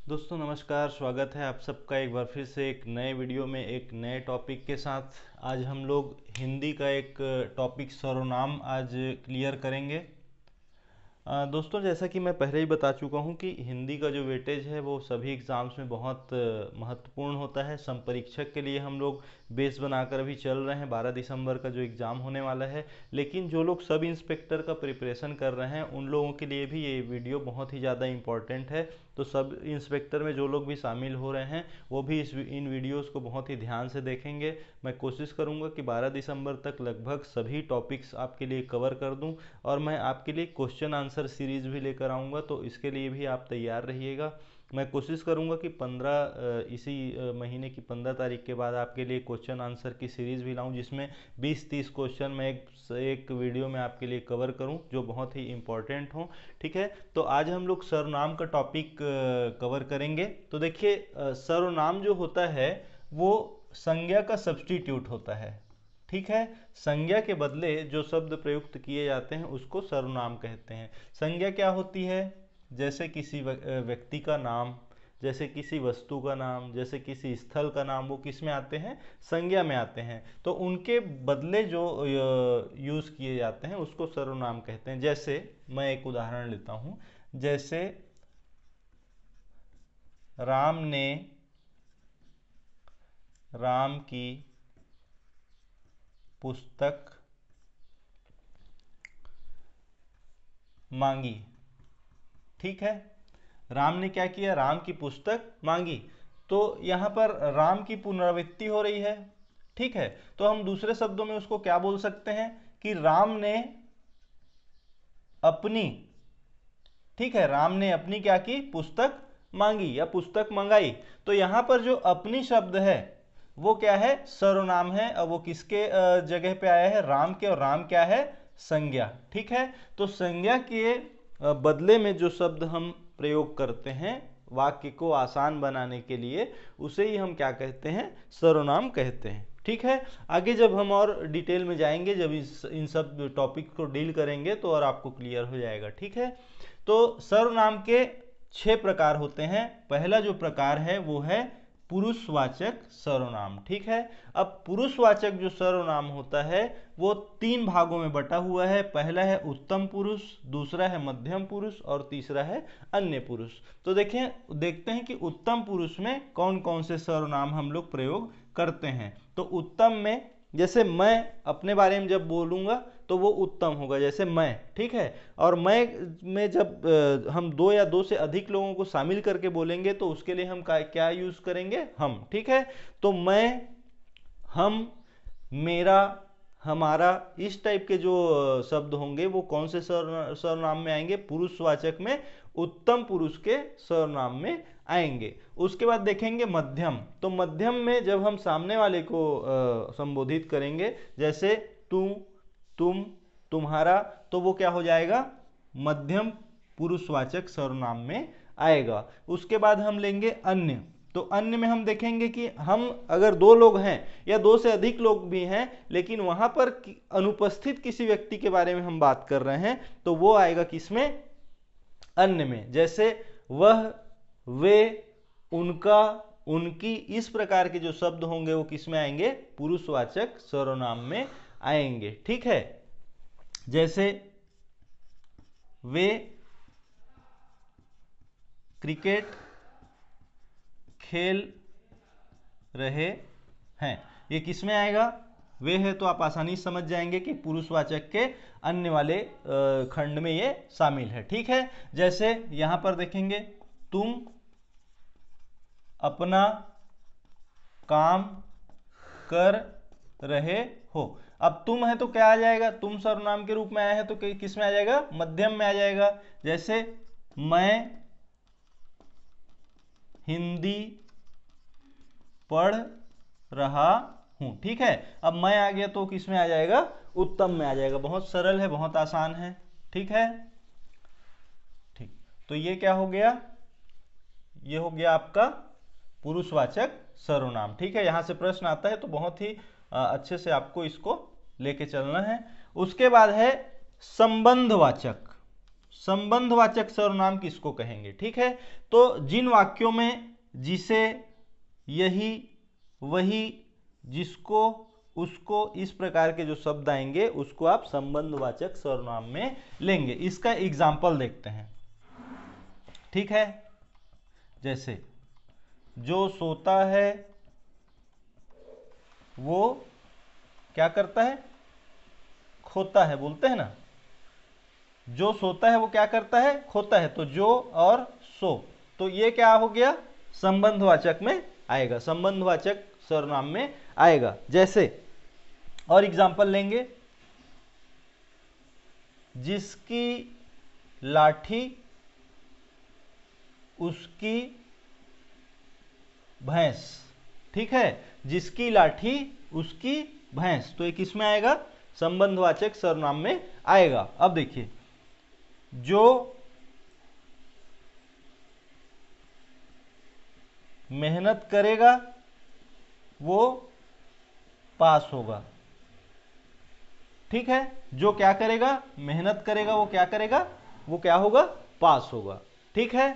दोस्तों नमस्कार, स्वागत है आप सबका एक बार फिर से एक नए वीडियो में एक नए टॉपिक के साथ। आज हम लोग हिंदी का एक टॉपिक सर्वनाम आज क्लियर करेंगे। दोस्तों जैसा कि मैं पहले ही बता चुका हूं कि हिंदी का जो वेटेज है वो सभी एग्ज़ाम्स में बहुत महत्वपूर्ण होता है। संपरीक्षक के लिए हम लोग बेस बनाकर अभी चल रहे हैं। 12 दिसंबर का जो एग्ज़ाम होने वाला है, लेकिन जो लोग सब इंस्पेक्टर का प्रिपरेशन कर रहे हैं उन लोगों के लिए भी ये वीडियो बहुत ही ज़्यादा इम्पॉर्टेंट है। तो सब इंस्पेक्टर में जो लोग भी शामिल हो रहे हैं वो भी इन वीडियोस को बहुत ही ध्यान से देखेंगे। मैं कोशिश करूंगा कि 12 दिसंबर तक लगभग सभी टॉपिक्स आपके लिए कवर कर दूं, और मैं आपके लिए क्वेश्चन आंसर सीरीज भी लेकर आऊँगा, तो इसके लिए भी आप तैयार रहिएगा। मैं कोशिश करूंगा कि इसी महीने की 15 तारीख के बाद आपके लिए क्वेश्चन आंसर की सीरीज़ भी लाऊं, जिसमें 20-30 क्वेश्चन मैं एक वीडियो में आपके लिए कवर करूं जो बहुत ही इम्पोर्टेंट हों। ठीक है, तो आज हम लोग सर्वनाम का टॉपिक कवर करेंगे। तो देखिए, सर्वनाम जो होता है वो संज्ञा का सब्स्टिट्यूट होता है। ठीक है, संज्ञा के बदले जो शब्द प्रयुक्त किए जाते हैं उसको सर्वनाम कहते हैं। संज्ञा क्या होती है? जैसे किसी व्यक्ति का नाम, जैसे किसी वस्तु का नाम, जैसे किसी स्थल का नाम, वो किस में आते हैं? संज्ञा में आते हैं। तो उनके बदले जो यूज किए जाते हैं उसको सर्वनाम कहते हैं। जैसे मैं एक उदाहरण लेता हूं, जैसे राम ने राम की पुस्तक मांगी। ठीक है, राम ने क्या किया? राम की पुस्तक मांगी। तो यहां पर राम की पुनरावृत्ति हो रही है। ठीक है, तो हम दूसरे शब्दों में उसको क्या बोल सकते हैं कि राम ने अपनी, ठीक है, राम ने अपनी क्या की? पुस्तक मांगी या पुस्तक मंगाई। तो यहां पर जो अपनी शब्द है वो क्या है? सर्वनाम है। अब वो किसके जगह पे आया है? राम के। और राम क्या है? संज्ञा। ठीक है, तो संज्ञा के बदले में जो शब्द हम प्रयोग करते हैं वाक्य को आसान बनाने के लिए, उसे ही हम क्या कहते हैं? सर्वनाम कहते हैं। ठीक है, आगे जब हम और डिटेल में जाएंगे, जब इन सब टॉपिक को डील करेंगे तो और आपको क्लियर हो जाएगा। ठीक है, तो सर्वनाम के 6 प्रकार होते हैं। पहला जो प्रकार है वो है पुरुषवाचक सर्वनाम। ठीक है, अब पुरुषवाचक जो सर्वनाम होता है वो 3 भागों में बटा हुआ है। पहला है उत्तम पुरुष, दूसरा है मध्यम पुरुष, और तीसरा है अन्य पुरुष। तो देखते हैं कि उत्तम पुरुष में कौन कौन से सर्वनाम हम लोग प्रयोग करते हैं। तो उत्तम में, जैसे मैं अपने बारे में जब बोलूंगा तो वो उत्तम होगा, जैसे मैं। ठीक है, और मैं में जब हम 2 या 2 से अधिक लोगों को शामिल करके बोलेंगे तो उसके लिए हम क्या यूज करेंगे? हम। ठीक है, तो मैं, हम, मेरा, हमारा, इस टाइप के जो शब्द होंगे वो कौन से सर्वनाम में आएंगे? पुरुषवाचक में उत्तम पुरुष के सर्वनाम में आएंगे। उसके बाद देखेंगे मध्यम। तो मध्यम में जब हम सामने वाले को संबोधित करेंगे, जैसे तू, तुम, तुम्हारा, तो वो क्या हो जाएगा? मध्यम पुरुषवाचक सर्वनाम में आएगा। उसके बाद हम लेंगे अन्य। तो अन्य में हम देखेंगे कि हम अगर 2 लोग हैं या 2 से अधिक लोग भी हैं, लेकिन वहां पर अनुपस्थित किसी व्यक्ति के बारे में हम बात कर रहे हैं, तो वो आएगा किसमें? अन्य में। जैसे वह, वे, उनका, उनकी, इस प्रकार के जो शब्द होंगे वो किसमें आएंगे? पुरुषवाचक सर्वनाम में आएंगे। ठीक है, जैसे वे क्रिकेट खेल रहे हैं, ये किसमें आएगा? वे है, तो आप आसानी से समझ जाएंगे कि पुरुषवाचक के अन्य वाले खंड में ये शामिल है। ठीक है, जैसे यहां पर देखेंगे तुम अपना काम कर रहे हो। अब तुम है तो क्या आ जाएगा? तुम सर्वनाम के रूप में आया है तो किस में आ जाएगा? मध्यम में आ जाएगा। जैसे मैं हिंदी पढ़ रहा हूं। ठीक है, अब मैं आ गया तो किस में आ जाएगा? उत्तम में आ जाएगा। बहुत सरल है, बहुत आसान है। ठीक है, ठीक, तो ये क्या हो गया? ये हो गया आपका पुरुषवाचक सर्वनाम। ठीक है, यहां से प्रश्न आता है तो बहुत ही अच्छे से आपको इसको लेके चलना है। उसके बाद है संबंधवाचक। संबंधवाचक सर्वनाम किसको कहेंगे, ठीक है। तो जिन वाक्यों में जिसे, यही, वही, जिसको, उसको, इस प्रकार के जो शब्द आएंगे उसको आप संबंधवाचक सर्वनाम में लेंगे। इसका एग्जाम्पल देखते हैं, ठीक है। जैसे जो सोता है वो क्या करता है, खोता है, बोलते हैं ना। जो सोता है वो क्या करता है, खोता है। तो जो और सो, तो ये क्या हो गया, संबंधवाचक में आएगा, संबंधवाचक सर्वनाम में आएगा। जैसे और एग्जांपल लेंगे, जिसकी लाठी उसकी भैंस, ठीक है। जिसकी लाठी उसकी भैंस, तो ये किस में आएगा, संबंधवाचक सर्वनाम में आएगा। अब देखिए, जो मेहनत करेगा वो पास होगा, ठीक है। जो क्या करेगा, मेहनत करेगा, वो क्या करेगा, वो क्या होगा, पास होगा, ठीक है।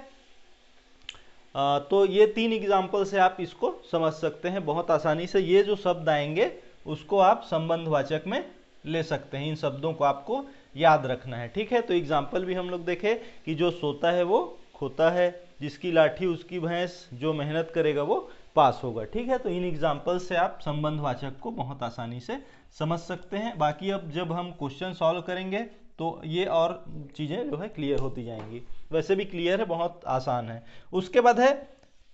तो ये 3 एग्जाम्पल से आप इसको समझ सकते हैं बहुत आसानी से। ये जो शब्द आएंगे उसको आप संबंधवाचक में ले सकते हैं, इन शब्दों को आपको याद रखना है, ठीक है। तो एग्जाम्पल भी हम लोग देखे कि जो सोता है वो खोता है, जिसकी लाठी उसकी भैंस, जो मेहनत करेगा वो पास होगा, ठीक है। तो इन एग्जाम्पल से आप संबंधवाचक को बहुत आसानी से समझ सकते हैं। बाकी अब जब हम क्वेश्चन सॉल्व करेंगे तो ये और चीज़ें जो है क्लियर होती जाएंगी। वैसे भी क्लियर है, बहुत आसान है। उसके बाद है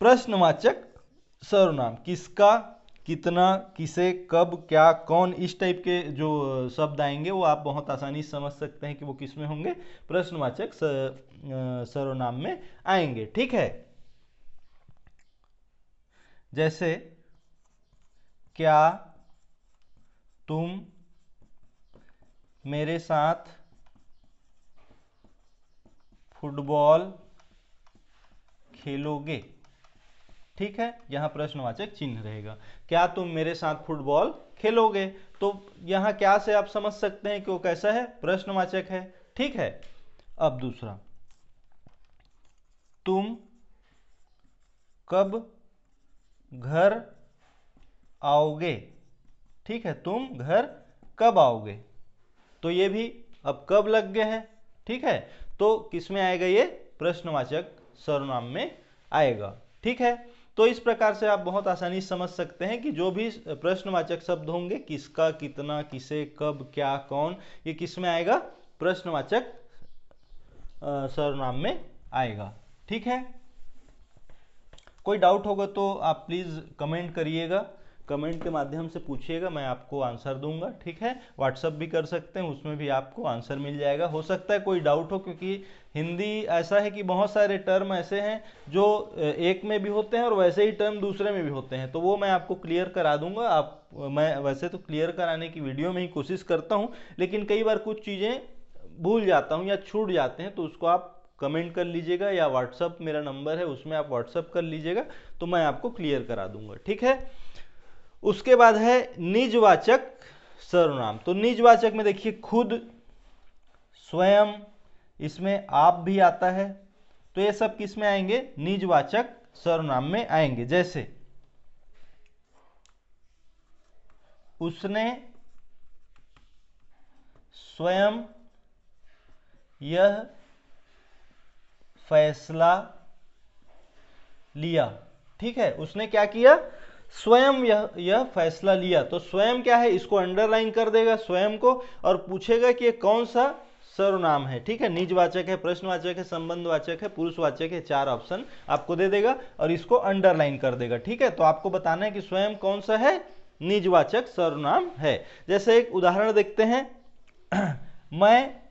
प्रश्नवाचक सर्वनाम। किसका, कितना, किसे, कब, क्या, कौन, इस टाइप के जो शब्द आएंगे वो आप बहुत आसानी से समझ सकते हैं कि वो किस में होंगे, प्रश्नवाचक सर्वनाम में आएंगे, ठीक है। जैसे क्या तुम मेरे साथ फुटबॉल खेलोगे, ठीक है। यहां प्रश्नवाचक चिन्ह रहेगा, क्या तुम मेरे साथ फुटबॉल खेलोगे। तो यहां क्या से आप समझ सकते हैं कि वो कैसा है, प्रश्नवाचक है, ठीक है। अब दूसरा, तुम कब घर आओगे, ठीक है। तुम घर कब आओगे, तो ये भी अब कब लग गए हैं, ठीक है। तो किस में आएगा, ये प्रश्नवाचक सर्वनाम में आएगा, ठीक है। तो इस प्रकार से आप बहुत आसानी से समझ सकते हैं कि जो भी प्रश्नवाचक शब्द होंगे, किसका, कितना, किसे, कब, क्या, कौन, ये किस में आएगा, प्रश्नवाचक सर्वनाम में आएगा, ठीक है। कोई डाउट होगा तो आप प्लीज़ कमेंट करिएगा, कमेंट के माध्यम से पूछिएगा, मैं आपको आंसर दूंगा, ठीक है। व्हाट्सअप भी कर सकते हैं, उसमें भी आपको आंसर मिल जाएगा। हो सकता है कोई डाउट हो, क्योंकि हिंदी ऐसा है कि बहुत सारे टर्म ऐसे हैं जो एक में भी होते हैं और वैसे ही टर्म दूसरे में भी होते हैं, तो वो मैं आपको क्लियर करा दूंगा। मैं वैसे तो क्लियर कराने की वीडियो में ही कोशिश करता हूँ, लेकिन कई बार कुछ चीज़ें भूल जाता हूँ या छूट जाते हैं, तो उसको आप कमेंट कर लीजिएगा, या व्हाट्सअप मेरा नंबर है उसमें आप व्हाट्सअप कर लीजिएगा, तो मैं आपको क्लियर करा दूंगा, ठीक है। उसके बाद है निजवाचक सर्वनाम। तो निजवाचक में देखिए, खुद, स्वयं, इसमें आप भी आता है, तो ये सब किस में आएंगे, निजवाचक सर्वनाम में आएंगे। जैसे उसने स्वयं यह फैसला लिया, ठीक है। उसने क्या किया, स्वयं यह फैसला लिया। तो स्वयं क्या है, इसको अंडरलाइन कर देगा स्वयं को, और पूछेगा कि ये कौन सा सर्वनाम है, ठीक है। निजवाचक है, प्रश्नवाचक है, संबंधवाचक है, पुरुषवाचक है, 4 ऑप्शन आपको दे देगा और इसको अंडरलाइन कर देगा, ठीक है। तो आपको बताना है कि स्वयं कौन सा है, निजवाचक सर्वनाम है। जैसे एक उदाहरण देखते हैं, मैं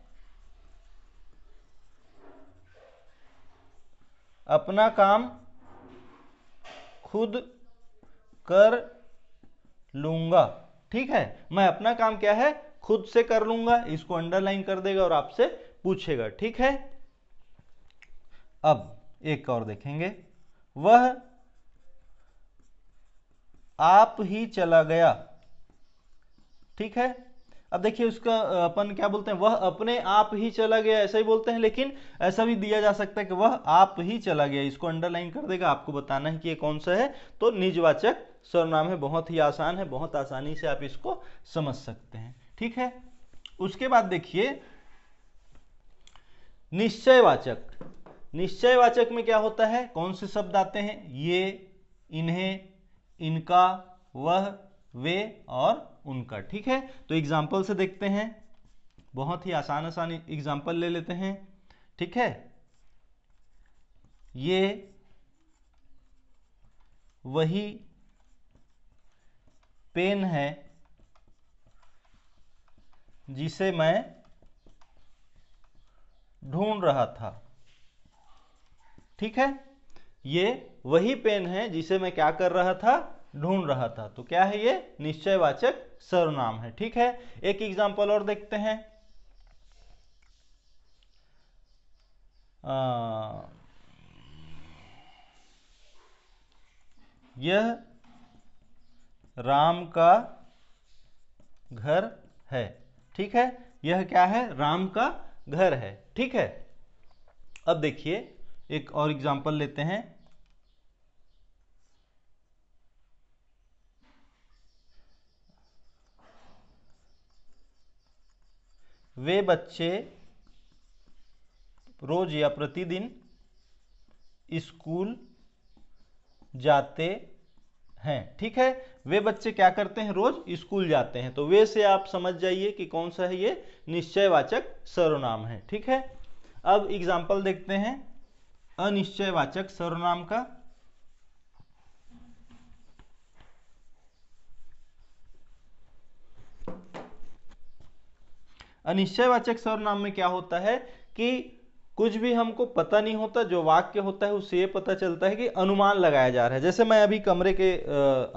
अपना काम खुद कर लूंगा, ठीक है। मैं अपना काम क्या है, खुद से कर लूंगा, इसको अंडरलाइन कर देगा और आपसे पूछेगा, ठीक है। अब एक और देखेंगे, वह आप ही चला गया, ठीक है। अब देखिए उसका अपन क्या बोलते हैं, वह अपने आप ही चला गया, ऐसा ही बोलते हैं, लेकिन ऐसा भी दिया जा सकता है कि वह आप ही चला गया। इसको अंडरलाइन कर देगा, आपको बताना है कि ये कौन सा है। तो निजवाचक सर्वनाम है, बहुत ही आसान है, बहुत आसानी से आप इसको समझ सकते हैं। ठीक है, उसके बाद देखिए निश्चयवाचक। निश्चयवाचक में क्या होता है, कौन से शब्द आते हैं, ये, इन्हें, इनका, वह, वे और उनका। ठीक है, तो एग्जाम्पल से देखते हैं, बहुत ही आसान आसान एग्जाम्पल ले लेते हैं। ठीक है, ये वही पेन है जिसे मैं ढूंढ रहा था। ठीक है, ये वही पेन है जिसे मैं क्या कर रहा था, ढूंढ रहा था। तो क्या है, ये निश्चयवाचक सर्वनाम है। ठीक है, एक एग्जांपल और देखते हैं। यह राम का घर है। ठीक है, यह क्या है, राम का घर है। ठीक है, अब देखिए एक और एग्जांपल लेते हैं। वे बच्चे रोज या प्रतिदिन स्कूल जाते हैं। ठीक है, वे बच्चे क्या करते हैं, रोज स्कूल जाते हैं। तो वे से आप समझ जाइए कि कौन सा है, ये निश्चयवाचक सर्वनाम है। ठीक है, अब एग्जांपल देखते हैं अनिश्चयवाचक सर्वनाम का। अनिश्चयवाचक सर्वनाम में क्या होता है कि कुछ भी हमको पता नहीं होता, जो वाक्य होता है उससे ये पता चलता है कि अनुमान लगाया जा रहा है। जैसे मैं अभी कमरे के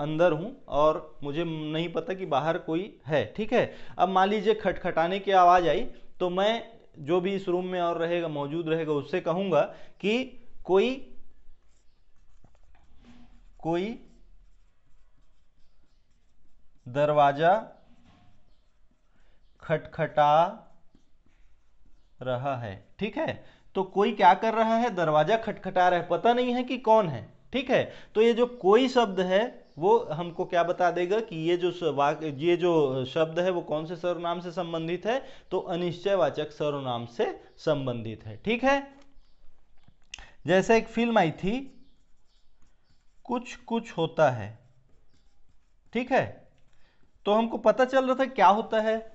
अंदर हूं और मुझे नहीं पता कि बाहर कोई है। ठीक है, अब मान लीजिए खटखटाने की आवाज आई, तो मैं जो भी इस रूम में और रहेगा, मौजूद रहेगा, उससे कहूंगा कि कोई दरवाजा खटखटा रहा है। ठीक है, तो कोई क्या कर रहा है, दरवाजा खटखटा रहा है, पता नहीं है कि कौन है। ठीक है, तो ये जो कोई शब्द है वो हमको क्या बता देगा कि ये जो शब्द है वो कौन से सर्वनाम से संबंधित है, तो अनिश्चयवाचक सर्वनाम से संबंधित है। ठीक है, जैसे एक फिल्म आई थी कुछ कुछ होता है। ठीक है, तो हमको पता चल रहा था क्या होता है,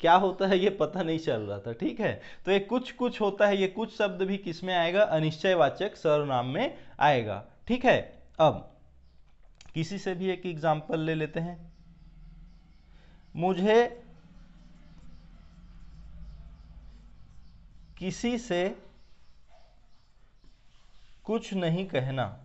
क्या होता है ये पता नहीं चल रहा था। ठीक है, तो ये कुछ कुछ होता है, ये कुछ शब्द भी किस में आएगा, अनिश्चयवाचक सर्वनाम में आएगा। ठीक है, अब किसी से भी एक एग्जांपल ले लेते हैं। मुझे किसी से कुछ नहीं कहना।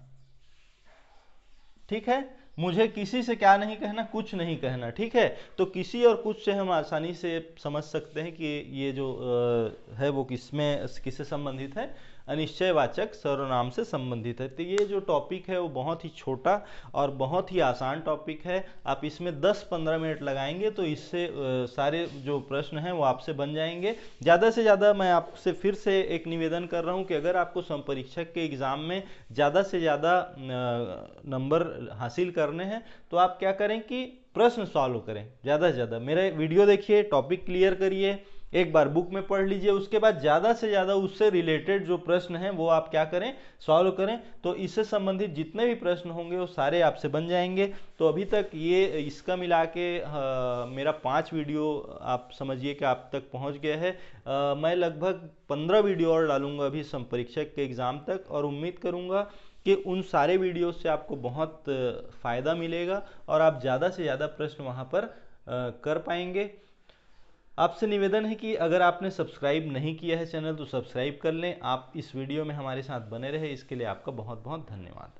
ठीक है, मुझे किसी से क्या नहीं कहना, कुछ नहीं कहना। ठीक है, तो किसी और कुछ से हम आसानी से समझ सकते हैं कि ये जो है वो किससे संबंधित है, अनिश्चयवाचक सर्वनाम से संबंधित है। तो ये जो टॉपिक है वो बहुत ही छोटा और बहुत ही आसान टॉपिक है। आप इसमें 10-15 मिनट लगाएंगे तो इससे सारे जो प्रश्न हैं वो आपसे बन जाएंगे। ज़्यादा से ज़्यादा मैं आपसे फिर से एक निवेदन कर रहा हूँ कि अगर आपको संपरीक्षक के एग्ज़ाम में ज़्यादा से ज़्यादा नंबर हासिल करने हैं तो आप क्या करें कि प्रश्न सॉल्व करें ज़्यादा से ज़्यादा। मेरे वीडियो देखिए, टॉपिक क्लियर करिए, एक बार बुक में पढ़ लीजिए, उसके बाद ज़्यादा से ज़्यादा उससे रिलेटेड जो प्रश्न हैं वो आप क्या करें, सॉल्व करें। तो इससे संबंधित जितने भी प्रश्न होंगे वो सारे आपसे बन जाएंगे। तो अभी तक ये इसका मिला के मेरा 5 वीडियो आप समझिए कि आप तक पहुंच गया है। मैं लगभग 15 वीडियो और डालूंगा अभी संपरीक्षक के एग्ज़ाम तक, और उम्मीद करूंगा कि उन सारे वीडियो से आपको बहुत फ़ायदा मिलेगा और आप ज़्यादा से ज़्यादा प्रश्न वहाँ पर कर पाएंगे। आपसे निवेदन है कि अगर आपने सब्सक्राइब नहीं किया है चैनल तो सब्सक्राइब कर लें। आप इस वीडियो में हमारे साथ बने रहे, इसके लिए आपका बहुत बहुत धन्यवाद।